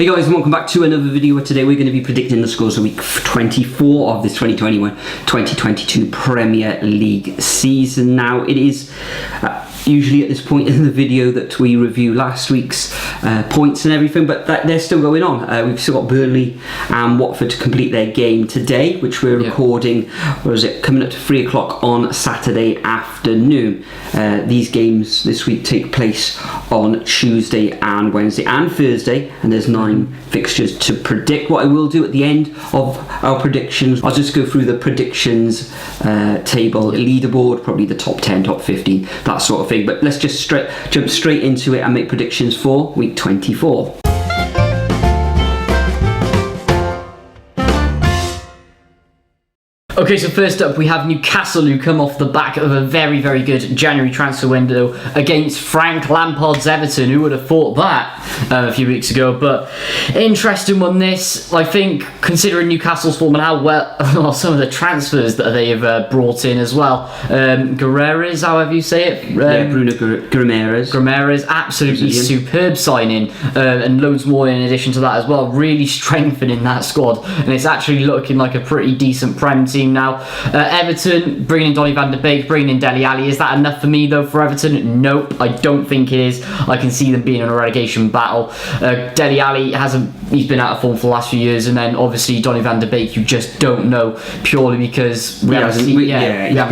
Hey guys, and welcome back to another video where today we're going to be predicting the scores of week 24 of this 2021-2022 Premier League season. Now it is usually at this point in the video that we review last week's points and everything, but they're still going on. We've still got Burnley and Watford to complete their game today, which we're recording, coming up to 3 o'clock on Saturday afternoon. These games this week take place on Tuesday and Wednesday and Thursday, and there's 9 fixtures to predict. What I will do at the end of our predictions, I'll just go through the predictions table, leaderboard, probably the top 10, top 15, that sort of thing. But let's just jump straight into it and make predictions for week 24. Okay, so first up we have Newcastle, who come off the back of a very, very good January transfer window against Frank Lampard's Everton. Who would have thought that a few weeks ago? But interesting one this, I think, considering Newcastle's form and how well some of the transfers that they have brought in as well. Guerreras, however you say it. Bruno Guerreras, absolutely superb signing, and loads more in addition to that as well. Really strengthening that squad, and it's actually looking like a pretty decent Prem team now. Everton, bringing in Donny van de Beek, bringing in Dele Alli. Is that enough for me though for Everton? Nope, I don't think it is. I can see them being in a relegation battle. Dele Alli he's been out of form for the last few years, and then obviously Donny van de Beek, you just don't know, purely because we haven't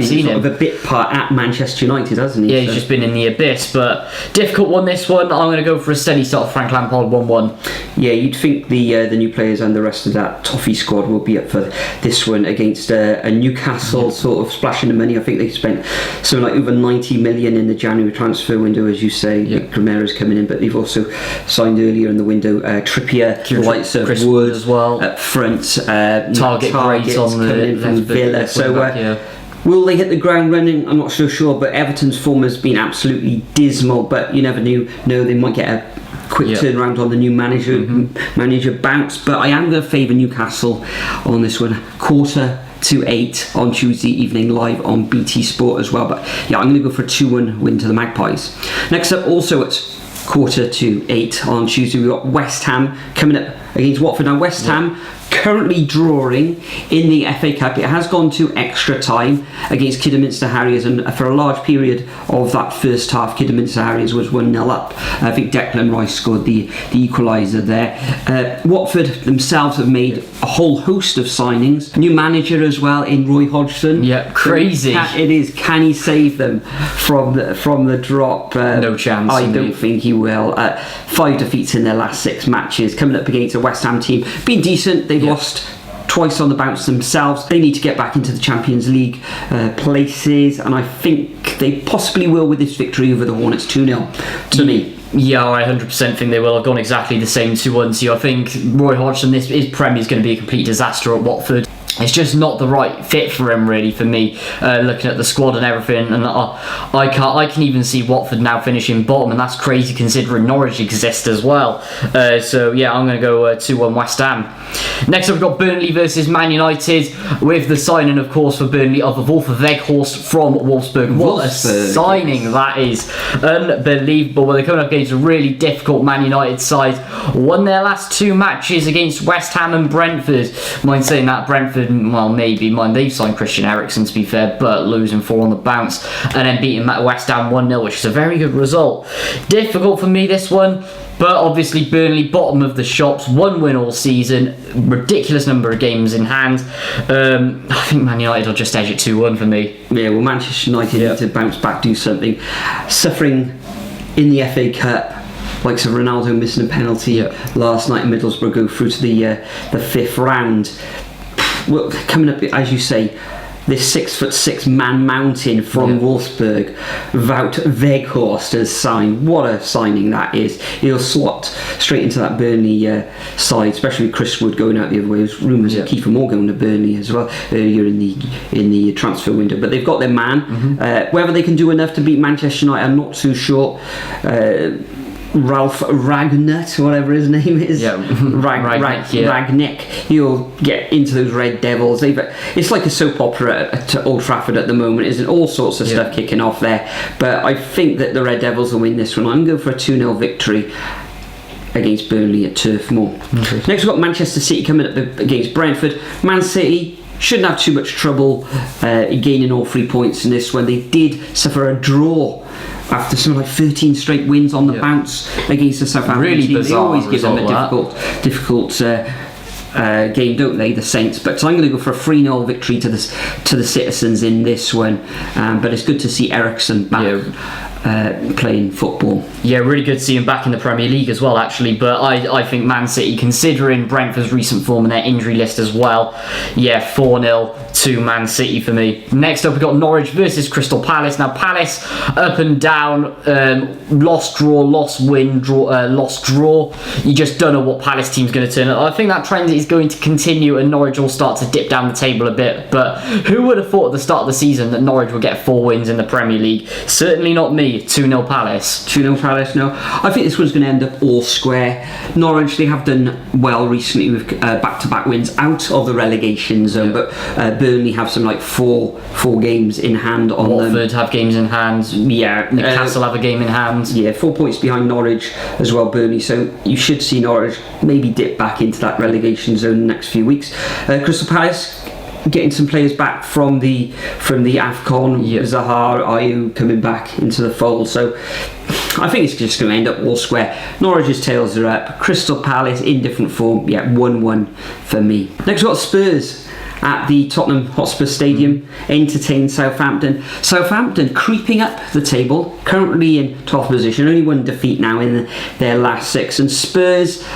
seen him. A bit part at Manchester United, hasn't he? Yeah, he's just been in the abyss. But difficult one this one. I'm going to go for a steady start of Frank Lampard 1-1. Yeah, you'd think the new players and the rest of that toffee squad will be up for this one against a Newcastle sort of splashing the money. I think they spent something like over 90 million in the January transfer window, as you say. Guerreras coming in, but they've also signed earlier in the window Trippier, the likes of Wood as well up front. Targets on the in from Villa. So will they hit the ground running? I'm not so sure, but Everton's form has been absolutely dismal. But you never know, they might get a quick turnaround on the new manager bounce. But I am going to favour Newcastle on this one. 7:45 on Tuesday evening, live on BT Sport as well. But yeah, I'm going to go for a 2-1 win to the Magpies. Next up, also at 7:45 on Tuesday, we've got West Ham coming up against Watford. Now West Ham currently drawing in the FA Cup. It has gone to extra time against Kidderminster Harriers, and for a large period of that first half, Kidderminster Harriers was 1-0 up. I think Declan Rice scored the equaliser there. Watford themselves have made a whole host of signings. New manager as well in Roy Hodgson. Yeah, crazy. It is. Can he save them from the drop? No chance. I don't think he will. 5 defeats in their last 6 matches. Coming up against a West Ham team, been decent. They've lost twice on the bounce themselves. They need to get back into the Champions League places, and I think they possibly will with this victory over the Hornets. 2-0 to me. Yeah, I 100% think they will. I've gone exactly the same 2-1 to you. I think Roy Hodgson, his Premier is going to be a complete disaster at Watford. It's just not the right fit for him, really, for me, looking at the squad and everything. And I can even see Watford now finishing bottom, and that's crazy considering Norwich exist as well. So yeah, I'm going to go 2-1 West Ham. Next up, we've got Burnley versus Man United, with the signing, of course, for Burnley of Wolf Weghorst from Wolfsburg. What a signing that is! Unbelievable. Well, they're coming up against a really difficult Man United side. Won their last 2 matches against West Ham and Brentford. Mind saying that, Brentford, well, maybe they've signed Christian Eriksen, to be fair, but losing 4 on the bounce, and then beating West Ham 1-0, which is a very good result. Difficult for me, this one. But obviously Burnley, bottom of the shops, 1 win all season, ridiculous number of games in hand. I think Man United will just edge it 2-1 for me. Yeah, well, Manchester United need to bounce back, do something. Suffering in the FA Cup, like so Ronaldo missing a penalty last night in Middlesbrough, go through to the 5th round. Well, coming up, as you say, this 6'6" man mountain from Wolfsburg, Wout Weghorst has signed. What a signing that is. He'll slot straight into that Burnley side, especially with Chris Wood going out the other way. There's rumours of Kiefer Moore going to Burnley as well earlier in the transfer window. But they've got their man. Whether they can do enough to beat Manchester United, I'm not too sure. Ralph Ragnick, whatever his name is, Ragnick, he'll get into those Red Devils. It's like a soap opera at Old Trafford at the moment, isn't it? All sorts of stuff kicking off there, but I think that the Red Devils will win this one. I'm going for a 2-0 victory against Burnley at Turf Moor. Next we've got Manchester City coming up against Brentford. Man City shouldn't have too much trouble gaining all 3 points in this one. They did suffer a draw after something like 13 straight wins on the bounce against the Southampton really team. They always give them a difficult game, don't they, the Saints? But I'm going to go for a 3-0 victory to the Citizens in this one. But it's good to see Eriksen back playing football. Yeah, really good to see him back in the Premier League as well, actually. But I think Man City, considering Brentford's recent form and their injury list as well, 4-0 to Man City for me. Next up, we've got Norwich versus Crystal Palace. Now, Palace up and down, lost, draw, lost, win, draw, lost, draw. You just don't know what Palace team's going to turn up. I think that trend is going to continue and Norwich will start to dip down the table a bit. But who would have thought at the start of the season that Norwich would get 4 wins in the Premier League? Certainly not me. 2-0 Palace. 2-0 Palace, no. I think this one's going to end up all square. Norwich, they have done well recently with back-to-back wins out of the relegation zone, but Burnley have some like four games in hand on them. Watford have games in hand. Yeah. Newcastle have a game in hand. Yeah, 4 points behind Norwich as well, Burnley. So you should see Norwich maybe dip back into that relegation zone in the next few weeks. Crystal Palace getting some players back from the AFCON. Zaha, Ayew coming back into the fold. So I think it's just going to end up all square. Norwich's tails are up. Crystal Palace in different form. 1-1 for me. Next we've got Spurs at the Tottenham Hotspur Stadium, entertain Southampton. Southampton creeping up the table, currently in 12th position, only one defeat now in their last 6. And Spurs,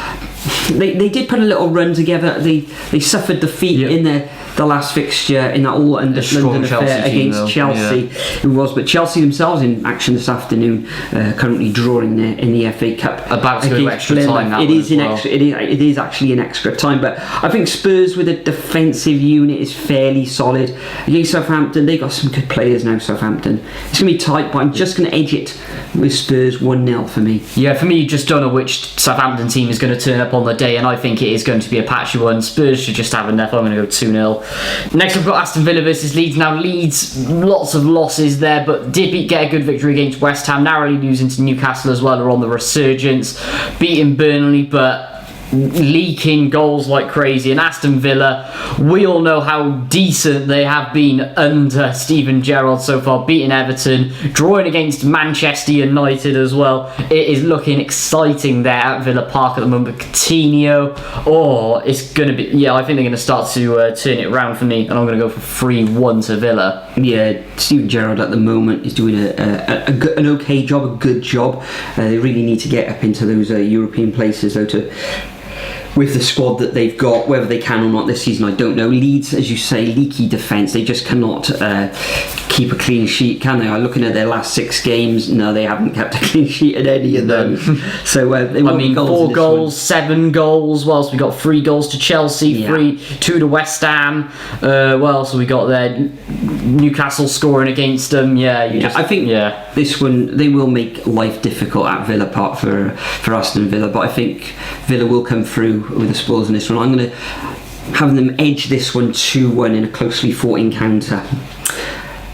they did put a little run together. They suffered defeat in the last fixture in that all London affair against Chelsea. It was, but Chelsea themselves in action this afternoon, currently drawing in the FA Cup. About to go extra time. It is actually in extra time, but I think Spurs with a defensive unit is fairly solid against Southampton. They got some good players now. Southampton, it's gonna be tight, but I'm just gonna edge it with Spurs 1-0 for me. Yeah, for me, you just don't know which Southampton team is going to turn up on the day, and I think it is going to be a patchy one. Spurs should just have enough. I'm going to go 2-0. Next, we've got Aston Villa versus Leeds. Now, Leeds, lots of losses there, but did get a good victory against West Ham, narrowly losing to Newcastle as well, who are on the resurgence, beating Burnley, but leaking goals like crazy. And Aston Villa, we all know how decent they have been under Steven Gerrard so far, beating Everton, drawing against Manchester United as well. It is looking exciting there at Villa Park at the moment. Coutinho, it's going to be, I think they're going to start to turn it around for me, and I'm going to go for 3-1 to Villa. Yeah, Steven Gerrard at the moment is doing an okay job, a good job. They really need to get up into those European places though, with the squad that they've got. Whether they can or not this season, I don't know. Leeds, as you say, leaky defence. They just cannot keep a clean sheet, can they? I'm looking at their last 6 games. No, they haven't kept a clean sheet at any of them. So they won't be 4 goals, 7 goals. What else? We got 3 goals to Chelsea, 2 to West Ham. What else have we got there? Newcastle scoring against them. I think this one, they will make life difficult at Villa Park for Aston Villa, but I think Villa will come through with the spoils in this one. I'm going to have them edge this one 2-1 in a closely fought encounter.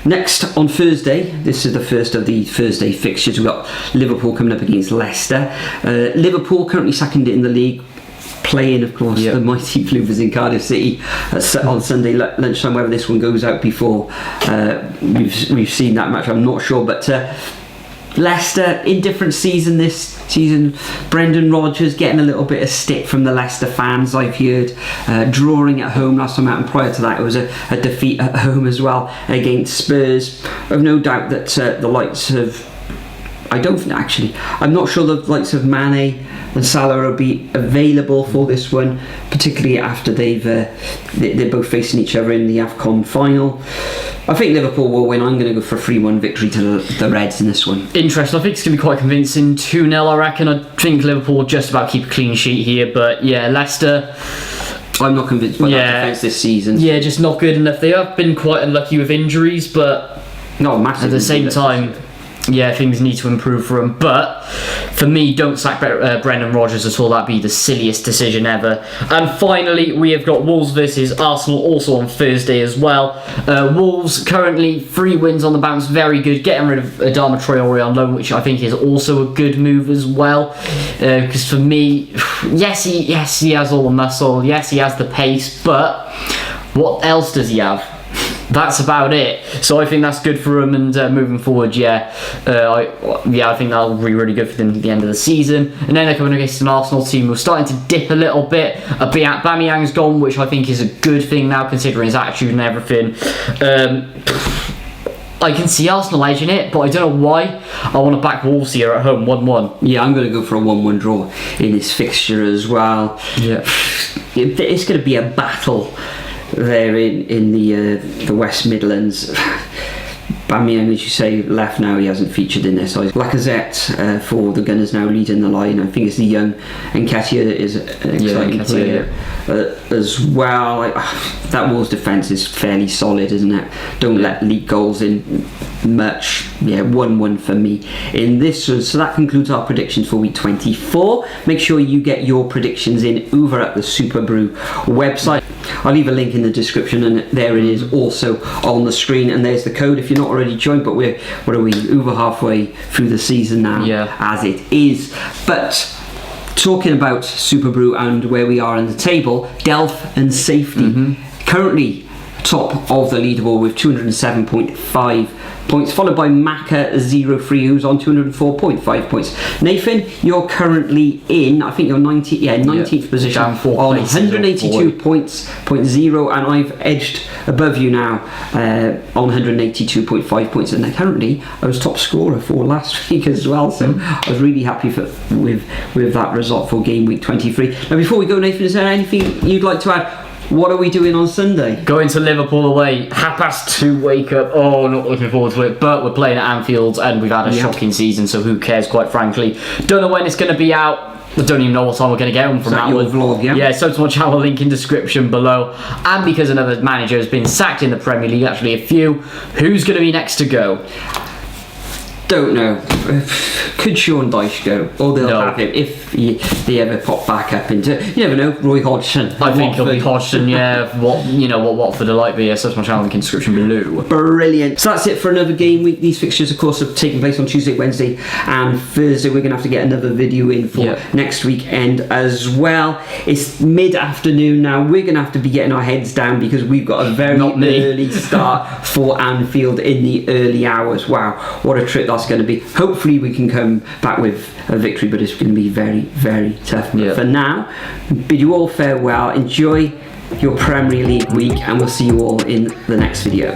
Next, on Thursday, this is the first of the Thursday fixtures, we've got Liverpool coming up against Leicester. Liverpool currently second in the league, playing, of course, the mighty Bluebirds in Cardiff City on Sunday lunchtime. Whether this one goes out before we've seen that match, I'm not sure, but Leicester, in different season this season. Brendan Rodgers getting a little bit of stick from the Leicester fans, I've heard. Drawing at home last time out, and prior to that it was a defeat at home as well against Spurs. I've no doubt that the likes of, I'm not sure the likes of Mane and Salah will be available for this one, particularly after they're both facing each other in the AFCON final. I think Liverpool will win. I'm going to go for a 3-1 victory to the Reds in this one. Interesting. I think it's going to be quite convincing. 2-0, I reckon. I think Liverpool will just about keep a clean sheet here, but Leicester, I'm not convinced by that defence this season. Yeah, just not good enough. They have been quite unlucky with injuries, but not massive at the same time, yeah, things need to improve for him. But for me, don't sack Brendan Rodgers at all. That'd be the silliest decision ever. And finally, we have got Wolves versus Arsenal, also on Thursday as well. Wolves currently 3 wins on the bounce, very good. Getting rid of Adama Traore on loan, which I think is also a good move as well. Because for me, yes, he has all the muscle, yes, he has the pace, but what else does he have? That's about it. So I think that's good for him, and moving forward, I think that'll be really good for them at the end of the season. And then they're coming against an Arsenal team who's starting to dip a little bit. Aubameyang's gone, which I think is a good thing now, considering his attitude and everything. I can see Arsenal edging it, but I don't know why. I want to back Wolves here at home, 1-1. Yeah, I'm going to go for a 1-1 draw in this fixture as well. Yeah, it's going to be a battle there in the West Midlands. Aubameyang, as you say, left now. He hasn't featured in this. Lacazette for the Gunners now leading the line. I think it's the young Nketiah is an exciting player as well. That Wolves defence is fairly solid, isn't it? Don't let leak goals in much. 1-1 for me in this one. So that concludes our predictions for week 24. Make sure you get your predictions in over at the Superbru website. I'll leave a link in the description, and there it is also on the screen, and there's the code if you're not already joined. But we're over halfway through the season now, as it is. But talking about Superbru and where we are in the table, Delph and Safety currently top of the leaderboard with 207.5 points, followed by Maka03, who's on 204.5 points. Nathan, you're currently in, I think you're 19th position on 182.0, and I've edged above you now on 182.5 points, and currently I was top scorer for last week as well, so I was really happy with that result for game week 23. Now before we go, Nathan, is there anything you'd like to add? What are we doing on Sunday? Going to Liverpool away, 2:30 wake up. Oh, not looking forward to it. But we're playing at Anfield, and we've had a shocking season, so who cares, quite frankly. Don't know when it's going to be out. I don't even know what time we're going to get on from that one. Vlog, yeah, so to my channel, link in description below. And because another manager has been sacked in the Premier League, actually a few, who's going to be next to go? Don't know. Could Sean Dyche go? Or they'll have him if they ever pop back up into. You never know. Roy Hodgson. I think it'll be Hodgson. Yeah. what Watford are like. But yeah, so that's my channel link in the description below. Brilliant. So that's it for another game week. These fixtures, of course, are taking place on Tuesday, Wednesday, and Thursday. We're gonna have to get another video in for next weekend as well. It's mid-afternoon now. We're gonna have to be getting our heads down because we've got a very early start for Anfield in the early hours. Wow, what a trip that's going to be. Hopefully we can come back with a victory, but it's going to be very, very tough. But for now, bid you all farewell. Enjoy your Premier League week, and we'll see you all in the next video.